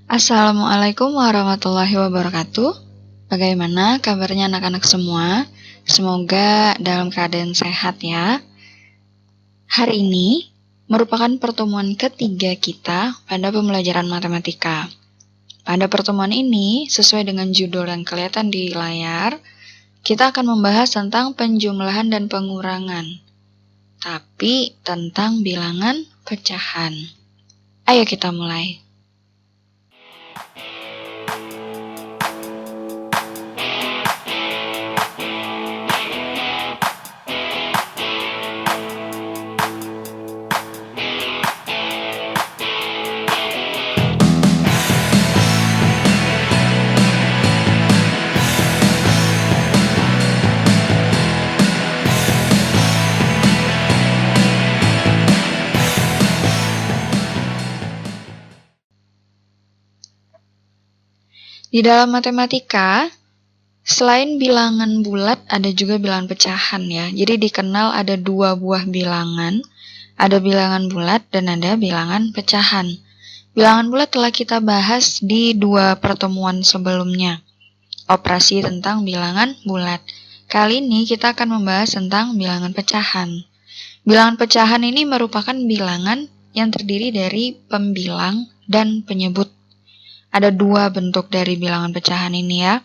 Assalamualaikum warahmatullahi wabarakatuh. Bagaimana kabarnya anak-anak semua? Semoga dalam keadaan sehat ya. Hari ini merupakan pertemuan ketiga kita pada pembelajaran matematika. Pada pertemuan ini, sesuai dengan judul yang kelihatan di layar, kita akan membahas tentang penjumlahan dan pengurangan, tapi tentang bilangan pecahan. Ayo kita mulai. Di dalam matematika, selain bilangan bulat, ada juga bilangan pecahan ya. Jadi dikenal ada dua buah bilangan, ada bilangan bulat dan ada bilangan pecahan. Bilangan bulat telah kita bahas di dua pertemuan sebelumnya, operasi tentang bilangan bulat. Kali ini kita akan membahas tentang bilangan pecahan. Bilangan pecahan ini merupakan bilangan yang terdiri dari pembilang dan penyebut. Ada dua bentuk dari bilangan pecahan ini ya.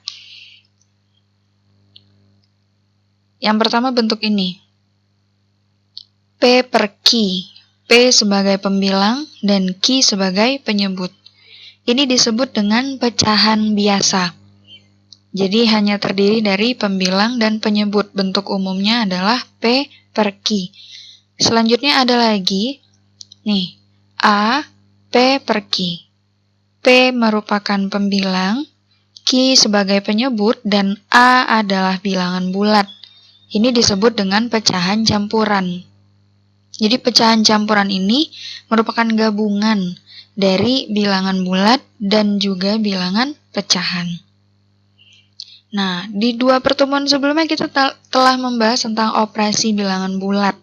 Yang pertama bentuk ini. P per Q. P sebagai pembilang dan Q sebagai penyebut. Ini disebut dengan pecahan biasa. Jadi hanya terdiri dari pembilang dan penyebut. Bentuk umumnya adalah P per Q. Selanjutnya ada lagi, nih, A, P per Q. P merupakan pembilang, Q sebagai penyebut, dan A adalah bilangan bulat. Ini disebut dengan pecahan campuran. Jadi pecahan campuran ini merupakan gabungan dari bilangan bulat dan juga bilangan pecahan. Nah, di dua pertemuan sebelumnya kita telah membahas tentang operasi bilangan bulat.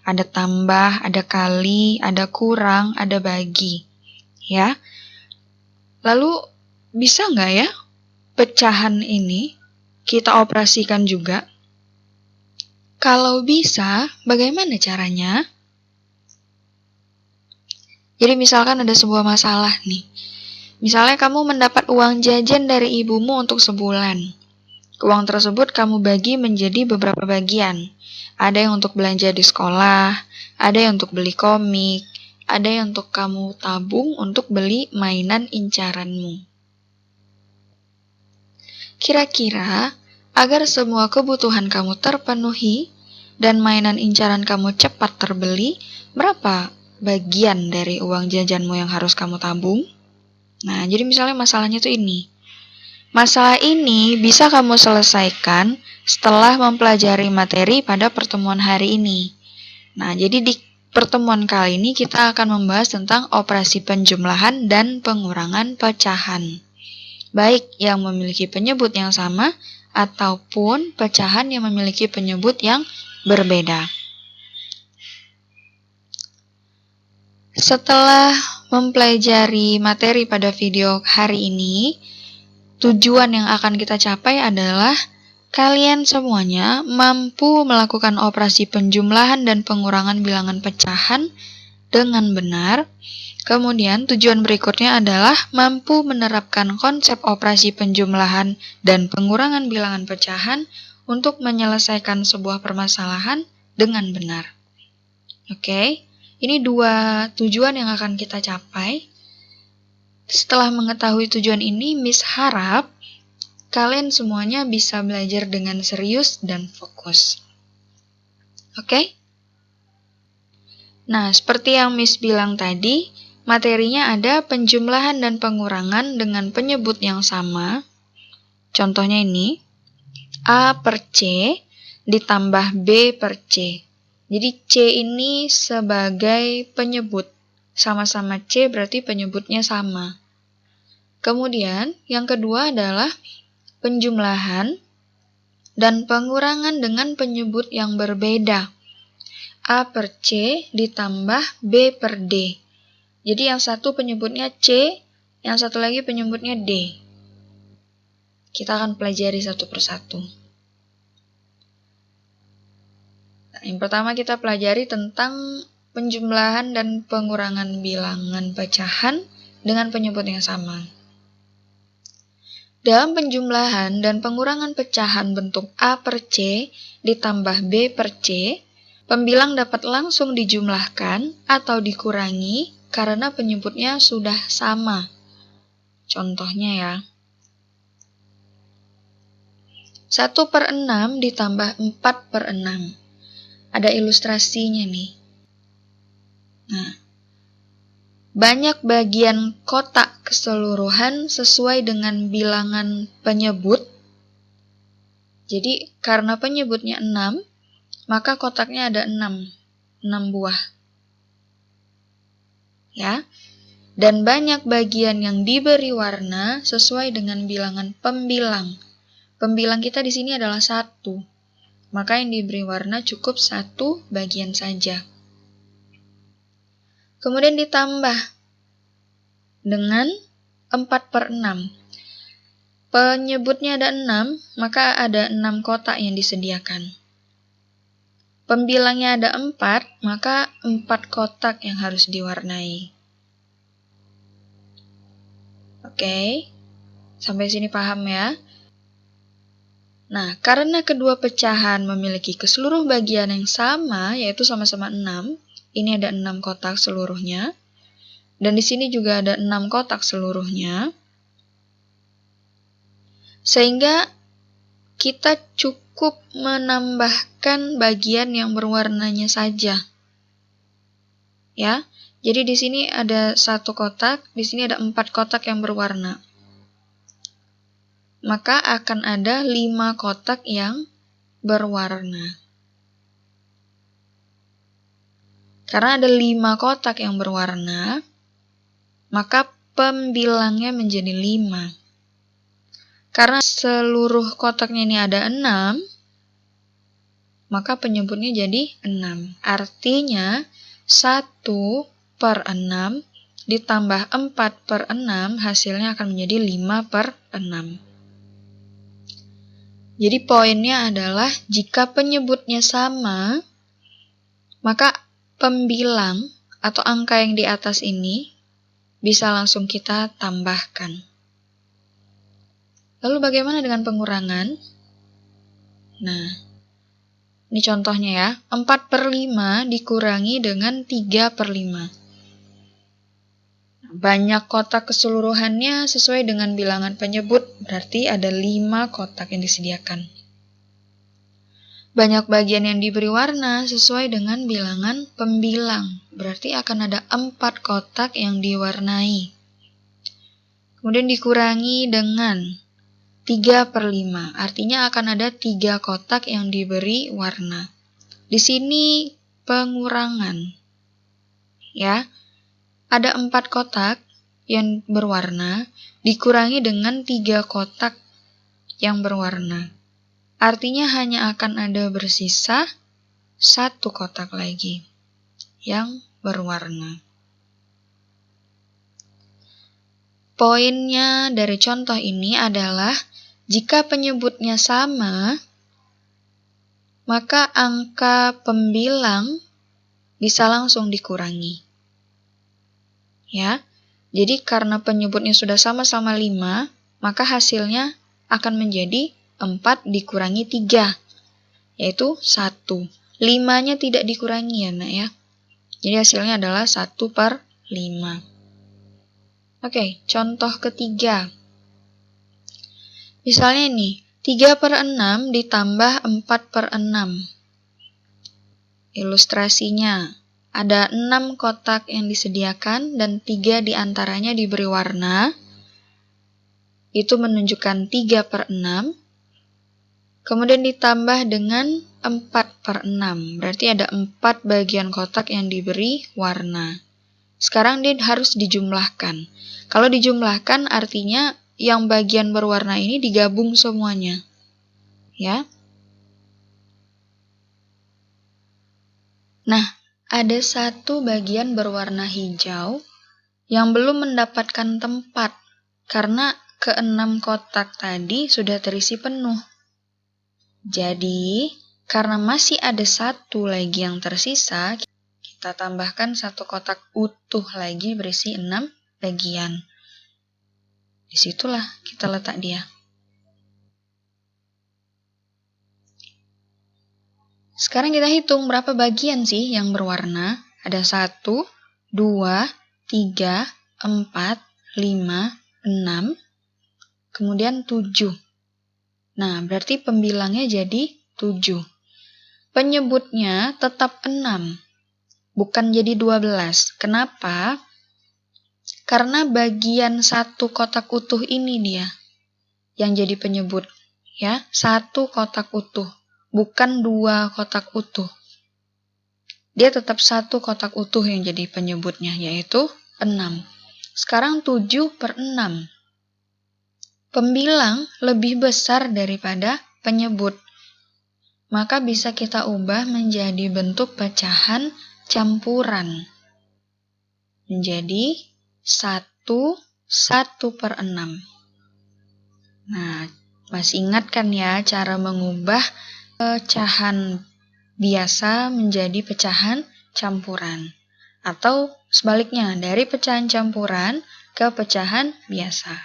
Ada tambah, ada kali, ada kurang, ada bagi. Ya. Lalu, bisa nggak ya pecahan ini kita operasikan juga? Kalau bisa, bagaimana caranya? Jadi misalkan ada sebuah masalah nih. Misalnya kamu mendapat uang jajan dari ibumu untuk sebulan. Uang tersebut kamu bagi menjadi beberapa bagian. Ada yang untuk belanja di sekolah, ada yang untuk beli komik, ada yang untuk kamu tabung untuk beli mainan incaranmu. Kira-kira, agar semua kebutuhan kamu terpenuhi dan mainan incaran kamu cepat terbeli, berapa bagian dari uang jajanmu yang harus kamu tabung? Nah, jadi misalnya masalahnya tuh ini. Masalah ini bisa kamu selesaikan setelah mempelajari materi pada pertemuan hari ini. Nah, jadi di pertemuan kali ini kita akan membahas tentang operasi penjumlahan dan pengurangan pecahan. Baik yang memiliki penyebut yang sama ataupun pecahan yang memiliki penyebut yang berbeda. Setelah mempelajari materi pada video hari ini, tujuan yang akan kita capai adalah kalian semuanya mampu melakukan operasi penjumlahan dan pengurangan bilangan pecahan dengan benar. Kemudian tujuan berikutnya adalah mampu menerapkan konsep operasi penjumlahan dan pengurangan bilangan pecahan untuk menyelesaikan sebuah permasalahan dengan benar. Oke, ini dua tujuan yang akan kita capai. Setelah mengetahui tujuan ini, Miss harap kalian semuanya bisa belajar dengan serius dan fokus. Oke? Nah, seperti yang Miss bilang tadi, materinya ada penjumlahan dan pengurangan dengan penyebut yang sama. Contohnya ini, A per C ditambah B per C. Jadi C ini sebagai penyebut. Sama-sama C berarti penyebutnya sama. Kemudian, yang kedua adalah penjumlahan dan pengurangan dengan penyebut yang berbeda. A per C ditambah B per D. Jadi yang satu penyebutnya C, Yang satu lagi penyebutnya D. Kita akan pelajari satu persatu. Nah, yang pertama kita pelajari tentang penjumlahan dan pengurangan bilangan pecahan dengan penyebut yang sama. Dalam penjumlahan dan pengurangan pecahan bentuk A per C ditambah B per C, pembilang dapat langsung dijumlahkan atau dikurangi karena penyebutnya sudah sama. Contohnya ya. 1/6 ditambah 4/6. Ada ilustrasinya nih. Nah, banyak bagian kotak keseluruhan sesuai dengan bilangan penyebut. Jadi, karena penyebutnya 6, maka kotaknya ada 6 buah. Ya. Dan banyak bagian yang diberi warna sesuai dengan bilangan pembilang. Pembilang kita di sini adalah 1. Maka yang diberi warna cukup 1 bagian saja. Kemudian ditambah dengan 4/6. Penyebutnya ada 6, maka ada 6 kotak yang disediakan. Pembilangnya ada 4, maka 4 kotak yang harus diwarnai. Oke, sampai sini paham ya? Nah, karena kedua pecahan memiliki keseluruh bagian yang sama, yaitu sama-sama 6, ini ada 6 kotak seluruhnya, dan di sini juga ada 6 kotak seluruhnya, sehingga kita cukup menambahkan bagian yang berwarnanya saja. Ya, jadi di sini ada 1 kotak, di sini ada 4 kotak yang berwarna. Maka akan ada 5 kotak yang berwarna. Karena ada 5 kotak yang berwarna, maka pembilangnya menjadi 5. Karena seluruh kotaknya ini ada 6, maka penyebutnya jadi 6. Artinya 1/6 ditambah 4/6 hasilnya akan menjadi 5/6. Jadi poinnya adalah jika penyebutnya sama, maka pembilang atau angka yang di atas ini bisa langsung kita tambahkan. Lalu bagaimana dengan pengurangan? Nah, ini contohnya ya. 4/5 dikurangi dengan 3/5. Banyak kotak keseluruhannya sesuai dengan bilangan penyebut, berarti ada 5 kotak yang disediakan. Banyak bagian yang diberi warna sesuai dengan bilangan pembilang, berarti akan ada 4 kotak yang diwarnai. Kemudian dikurangi dengan 3/5, artinya akan ada 3 kotak yang diberi warna. Di sini pengurangan. Ya, ada 4 kotak yang berwarna, dikurangi dengan 3 kotak yang berwarna. Artinya hanya akan ada bersisa 1 kotak lagi yang berwarna. Poinnya dari contoh ini adalah jika penyebutnya sama, maka angka pembilang bisa langsung dikurangi. Ya, jadi karena penyebutnya sudah sama-sama 5, maka hasilnya akan menjadi 4 dikurangi 3, yaitu 1. 5-nya tidak dikurangi ya nak ya. Jadi hasilnya adalah 1/5. Oke, contoh ketiga. Misalnya nih, 3/6 ditambah 4/6. Ilustrasinya, ada 6 kotak yang disediakan dan 3 diantaranya diberi warna. Itu menunjukkan 3/6. Kemudian ditambah dengan 4/6. Berarti ada 4 bagian kotak yang diberi warna. Sekarang dia harus dijumlahkan. Kalau dijumlahkan artinya yang bagian berwarna ini digabung semuanya. Ya. Nah, ada 1 bagian berwarna hijau yang belum mendapatkan tempat, karena ke-6 kotak tadi sudah terisi penuh. Jadi, karena masih ada satu lagi yang tersisa, kita tambahkan satu kotak utuh lagi berisi 6 bagian. Disitulah kita letak dia. Sekarang kita hitung berapa bagian sih yang berwarna. Ada 1, 2, 3, 4, 5, 6, kemudian 7. Nah, berarti pembilangnya jadi 7. Penyebutnya tetap 6, bukan jadi 12. Kenapa? Karena bagian satu kotak utuh ini dia yang jadi penyebut. Ya, satu kotak utuh, bukan 2 kotak utuh. Dia tetap satu kotak utuh yang jadi penyebutnya, yaitu 6. Sekarang 7/6. Pembilang lebih besar daripada penyebut. Maka bisa kita ubah menjadi bentuk pecahan campuran. Menjadi 1/6. Nah, masih ingat kan ya cara mengubah pecahan biasa menjadi pecahan campuran. Atau sebaliknya, dari pecahan campuran ke pecahan biasa.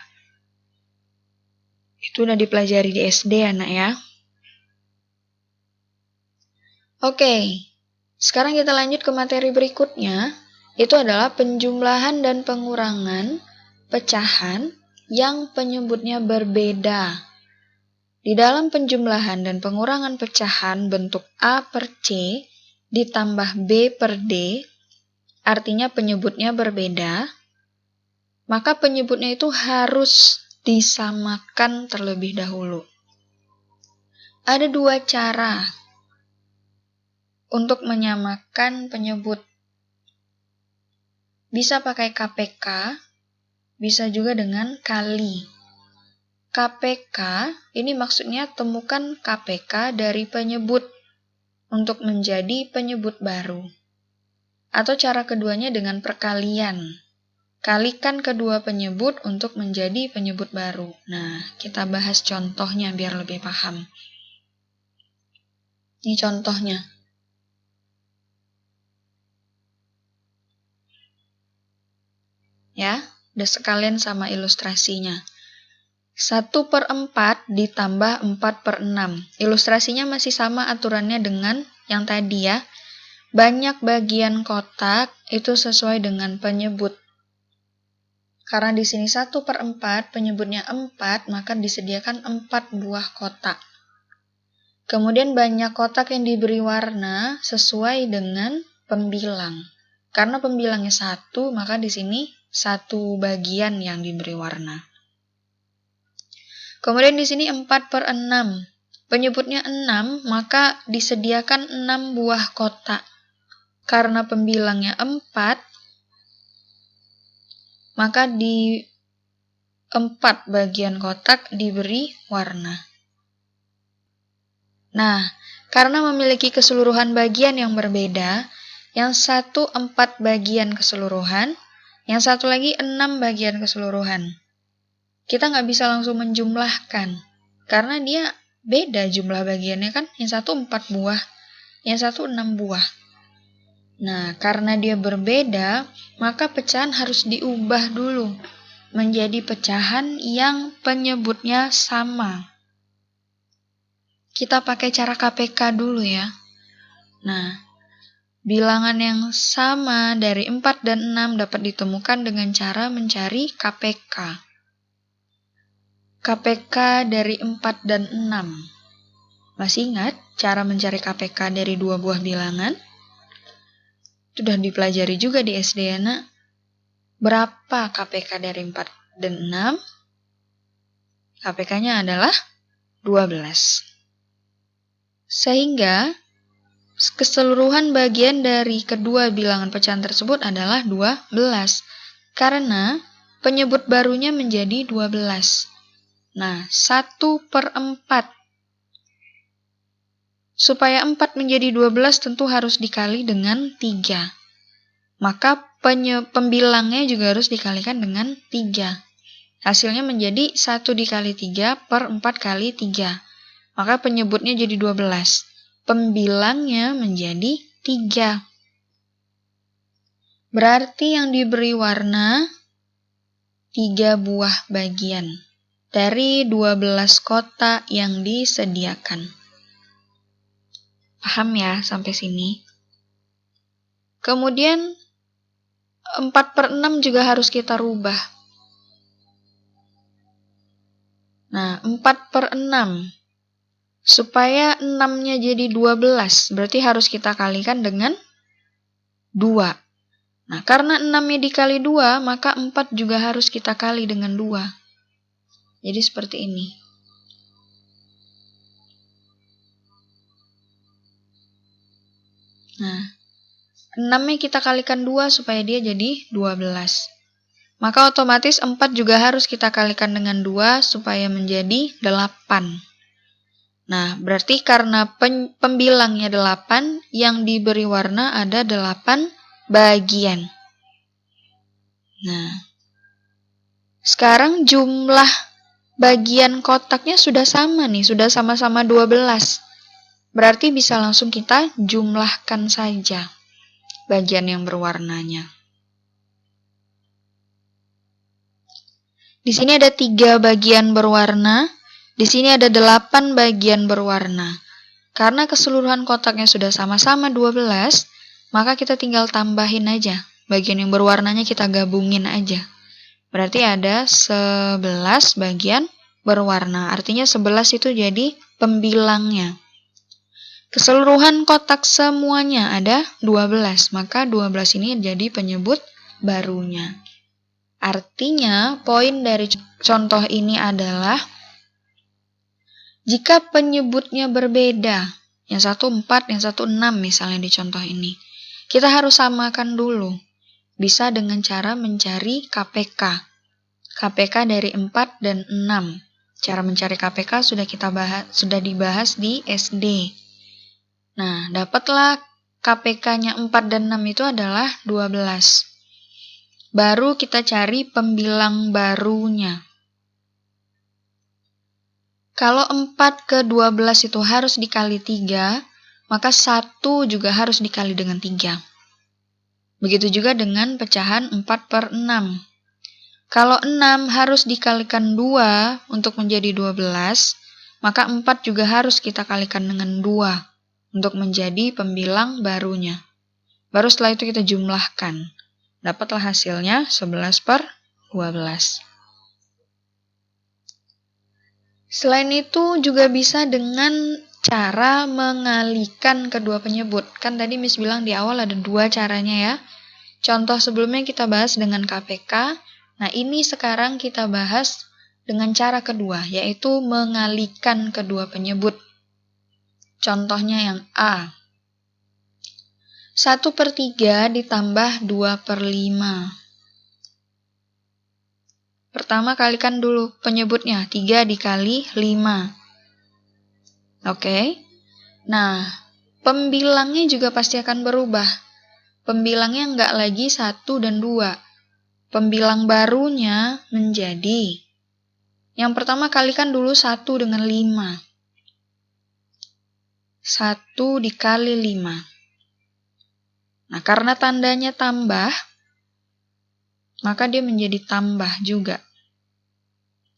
Itu udah dipelajari di SD, anak ya. Oke, sekarang kita lanjut ke materi berikutnya. Itu adalah penjumlahan dan pengurangan pecahan yang penyebutnya berbeda. Di dalam penjumlahan dan pengurangan pecahan bentuk A per C ditambah B per D, artinya penyebutnya berbeda, maka penyebutnya itu harus disamakan terlebih dahulu. Ada 2 cara untuk menyamakan penyebut. Bisa pakai KPK, bisa juga dengan kali. KPK ini maksudnya temukan KPK dari penyebut untuk menjadi penyebut baru. Atau cara keduanya dengan perkalian. Kalikan kedua penyebut untuk menjadi penyebut baru. Nah, kita bahas contohnya biar lebih paham. Ini contohnya. Ya, udah sekalian sama ilustrasinya. 1/4 ditambah 4/6. Ilustrasinya masih sama aturannya dengan yang tadi ya. Banyak bagian kotak itu sesuai dengan penyebut. Karena di sini 1/4, penyebutnya 4, maka disediakan 4 buah kotak. Kemudian banyak kotak yang diberi warna sesuai dengan pembilang. Karena pembilangnya 1, maka di sini 1 bagian yang diberi warna. Kemudian di sini 4/6. Penyebutnya 6, maka disediakan 6 buah kotak. Karena pembilangnya 4, maka di 4 bagian kotak diberi warna. Nah, karena memiliki keseluruhan bagian yang berbeda, yang satu 4 bagian keseluruhan, yang satu lagi 6 bagian keseluruhan. Kita nggak bisa langsung menjumlahkan, karena dia beda jumlah bagiannya kan, yang satu 4 buah, yang satu 6 buah. Nah, karena dia berbeda, maka pecahan harus diubah dulu menjadi pecahan yang penyebutnya sama. Kita pakai cara KPK dulu ya. Nah, bilangan yang sama dari 4 dan 6 dapat ditemukan dengan cara mencari KPK. KPK dari 4 dan 6. Masih ingat cara mencari KPK dari 2 buah bilangan? Sudah dipelajari juga di SD ya, nak. Berapa KPK dari 4 dan 6? KPK-nya adalah 12. Sehingga keseluruhan bagian dari kedua bilangan pecahan tersebut adalah 12. Karena penyebut barunya menjadi 12. Nah, 1/4. Supaya 4 menjadi 12 tentu harus dikali dengan 3. Maka pembilangnya juga harus dikalikan dengan 3. Hasilnya menjadi 1 dikali 3 per 4 kali 3. Maka penyebutnya jadi 12. Pembilangnya menjadi 3. Berarti yang diberi warna 3 buah bagian dari 12 kotak yang disediakan. Paham ya sampai sini? Kemudian 4/6 juga harus kita rubah. Nah, 4/6. Supaya 6-nya jadi 12, berarti harus kita kalikan dengan 2. Nah, karena 6-nya dikali 2, maka 4 juga harus kita kali dengan 2. Jadi seperti ini. Nah, 6-nya kita kalikan 2 supaya dia jadi 12. Maka otomatis 4 juga harus kita kalikan dengan 2 supaya menjadi 8. Nah, berarti karena pembilangnya 8, yang diberi warna ada 8 bagian. Nah, sekarang jumlah bagian kotaknya sudah sama nih, sudah sama-sama 12. Berarti bisa langsung kita jumlahkan saja bagian yang berwarnanya. Di sini ada 3 bagian berwarna, di sini ada 8 bagian berwarna. Karena keseluruhan kotaknya sudah sama-sama 12, maka kita tinggal tambahin aja. Bagian yang berwarnanya kita gabungin aja. Berarti ada 11 bagian berwarna. Artinya 11 itu jadi pembilangnya. Keseluruhan kotak semuanya ada 12, maka 12 ini jadi penyebut barunya. Artinya, poin dari contoh ini adalah jika penyebutnya berbeda, yang satu 4, yang satu 6 misalnya di contoh ini, kita harus samakan dulu. Bisa dengan cara mencari KPK. KPK dari 4 dan 6. Cara mencari KPK sudah dibahas di SD. Nah, dapatlah KPK-nya 4 dan 6 itu adalah 12. Baru kita cari pembilang barunya. Kalau 4 ke 12 itu harus dikali 3, maka 1 juga harus dikali dengan 3. Begitu juga dengan pecahan 4/6. Kalau 6 harus dikalikan 2 untuk menjadi 12, maka 4 juga harus kita kalikan dengan 2 untuk menjadi pembilang barunya. Baru setelah itu kita jumlahkan. Dapatlah hasilnya 11/12. Selain itu juga bisa dengan cara mengalihkan kedua penyebut. Kan tadi Miss bilang di awal ada 2 caranya ya. Contoh sebelumnya kita bahas dengan KPK. Nah, ini sekarang kita bahas dengan cara kedua, yaitu mengalihkan kedua penyebut. Contohnya yang A. 1/3 ditambah 2/5. Pertama kalikan dulu penyebutnya, 3 dikali 5. Oke. Nah, pembilangnya juga pasti akan berubah. Pembilangnya nggak lagi 1 dan 2. Pembilang barunya menjadi, yang pertama kalikan dulu 1 dengan 5. 1 dikali 5. Nah, karena tandanya tambah, maka dia menjadi tambah juga.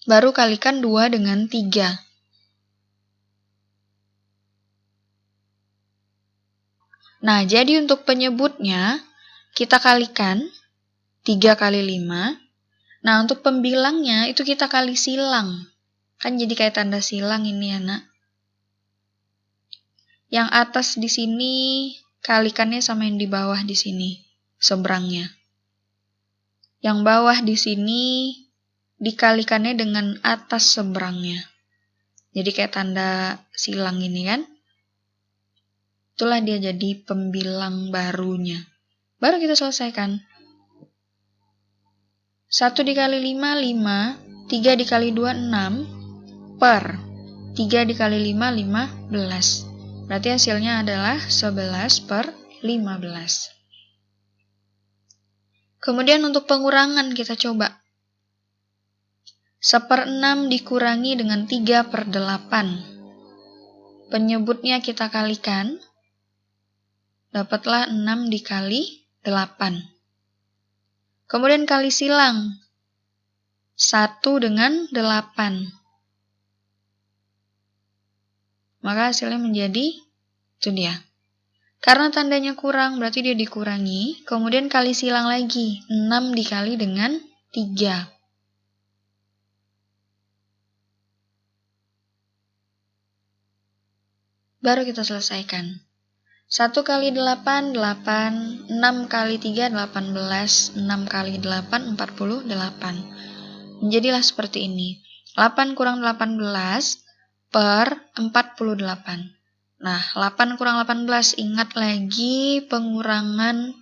Baru kalikan 2 dengan 3. Nah, jadi untuk penyebutnya, kita kalikan 3 kali 5. Nah, untuk pembilangnya, itu kita kali silang. Kan jadi kayak tanda silang ini ya, nak. Yang atas di sini, kalikannya sama yang di bawah di sini, seberangnya. Yang bawah di sini, dikalikannya dengan atas seberangnya. Jadi kayak tanda silang ini kan. Itulah dia jadi pembilang barunya. Baru kita selesaikan. 1 dikali 5, 5. 3 dikali 2, 6. Per 3 dikali 5, 15. Berarti hasilnya adalah 11/15. Kemudian untuk pengurangan kita coba. 1/6 dikurangi dengan 3/8. Penyebutnya kita kalikan. Dapatlah 6 dikali 8. Kemudian kali silang. 1 dengan 8. Maka hasilnya menjadi, itu dia. Karena tandanya kurang, berarti dia dikurangi. Kemudian kali silang lagi. 6 dikali dengan 3. Baru kita selesaikan. 1 kali 8, 8. 6 kali 3, 18. 6 kali 8, 48. Menjadilah seperti ini. 8 kurang 18 per 48. Nah, 8 kurang 18, ingat lagi pengurangan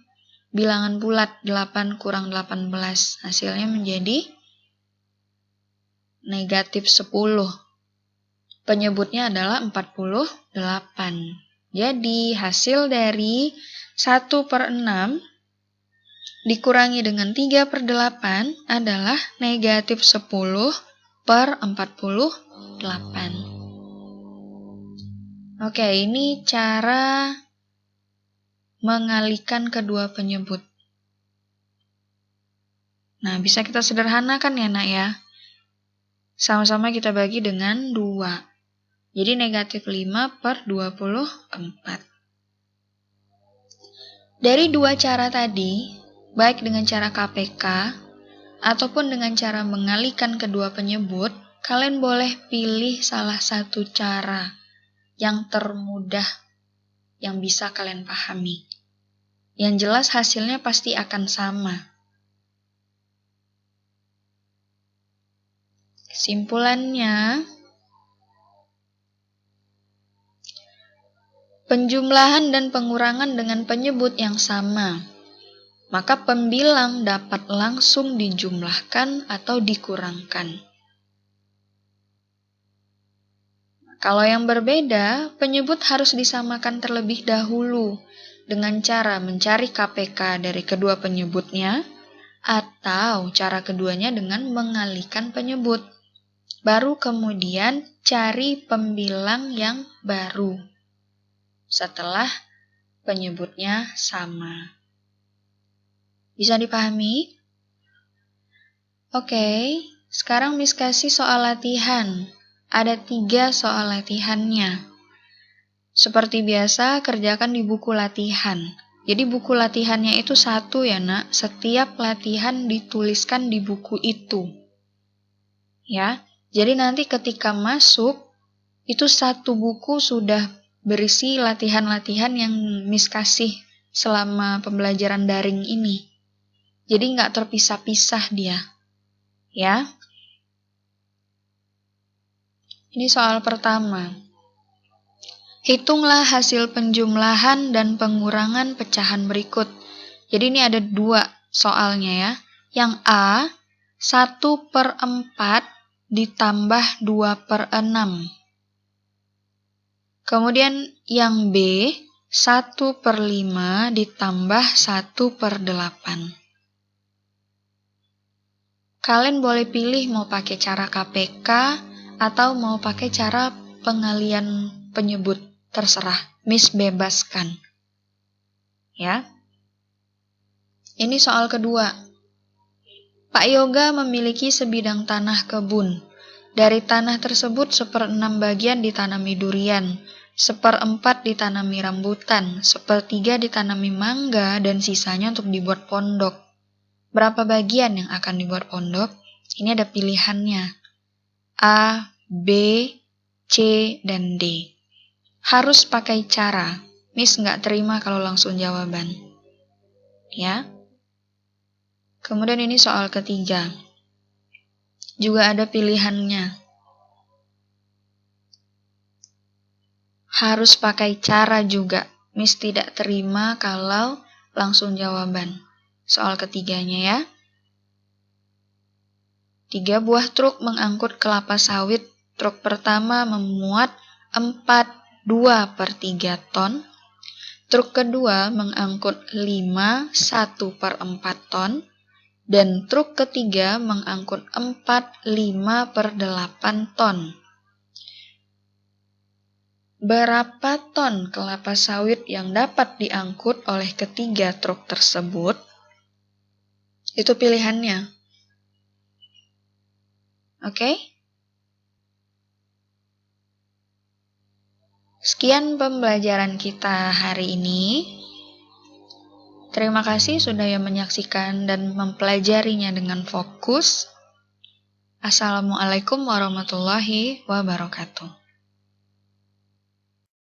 bilangan bulat. 8 kurang 18. Hasilnya menjadi negatif 10. Penyebutnya adalah 48. Jadi, hasil dari 1/6 dikurangi dengan 3/8 adalah negatif 10/48. Oke, ini cara mengalihkan kedua penyebut. Nah, bisa kita sederhanakan ya, nak ya. Sama-sama kita bagi dengan 2. Jadi negatif 5/24. Dari dua cara tadi, baik dengan cara KPK ataupun dengan cara mengalihkan kedua penyebut, kalian boleh pilih salah satu cara yang termudah yang bisa kalian pahami. Yang jelas hasilnya pasti akan sama. Kesimpulannya, penjumlahan dan pengurangan dengan penyebut yang sama, maka pembilang dapat langsung dijumlahkan atau dikurangkan. Kalau yang berbeda, penyebut harus disamakan terlebih dahulu dengan cara mencari KPK dari kedua penyebutnya, atau cara keduanya dengan mengalihkan penyebut. Baru kemudian cari pembilang yang baru setelah penyebutnya sama. Bisa dipahami? Oke, sekarang Miss kasih soal latihan. Ada 3 soal latihannya. Seperti biasa, kerjakan di buku latihan. Jadi buku latihannya itu 1 ya, nak. Setiap latihan dituliskan di buku itu. Ya, jadi nanti ketika masuk, itu 1 buku sudah berisi latihan-latihan yang Miss kasih selama pembelajaran daring ini. Jadi nggak terpisah-pisah dia. Ya. Ini soal pertama. Hitunglah hasil penjumlahan dan pengurangan pecahan berikut. Jadi ini ada 2 soalnya ya. Yang A, 1/4 ditambah 2/6. Kemudian yang B, 1/5 ditambah 1/8. Kalian boleh pilih mau pakai cara KPK atau mau pakai cara pengalian penyebut. Terserah, Miss bebaskan. Ya. Ini soal kedua. Pak Yoga memiliki sebidang tanah kebun. Dari tanah tersebut 1/6 bagian ditanami durian, 1/4 ditanami rambutan, 1/3 ditanami mangga, dan sisanya untuk dibuat pondok. Berapa bagian yang akan dibuat pondok? Ini ada pilihannya. A, B, C, dan D. Harus pakai cara. Miss nggak terima kalau langsung jawaban. Ya. Kemudian ini soal ketiga. Juga ada pilihannya. Harus pakai cara juga. Miss tidak terima kalau langsung jawaban. Soal ketiganya ya. 3 buah truk mengangkut kelapa sawit. Truk pertama memuat 2/3 ton. Truk kedua mengangkut 5 1/4 ton, dan truk ketiga mengangkut 4 5/8 ton. Berapa ton kelapa sawit yang dapat diangkut oleh ketiga truk tersebut? Itu pilihannya. Oke? Sekian pembelajaran kita hari ini. Terima kasih sudah yang menyaksikan dan mempelajarinya dengan fokus. Assalamualaikum warahmatullahi wabarakatuh.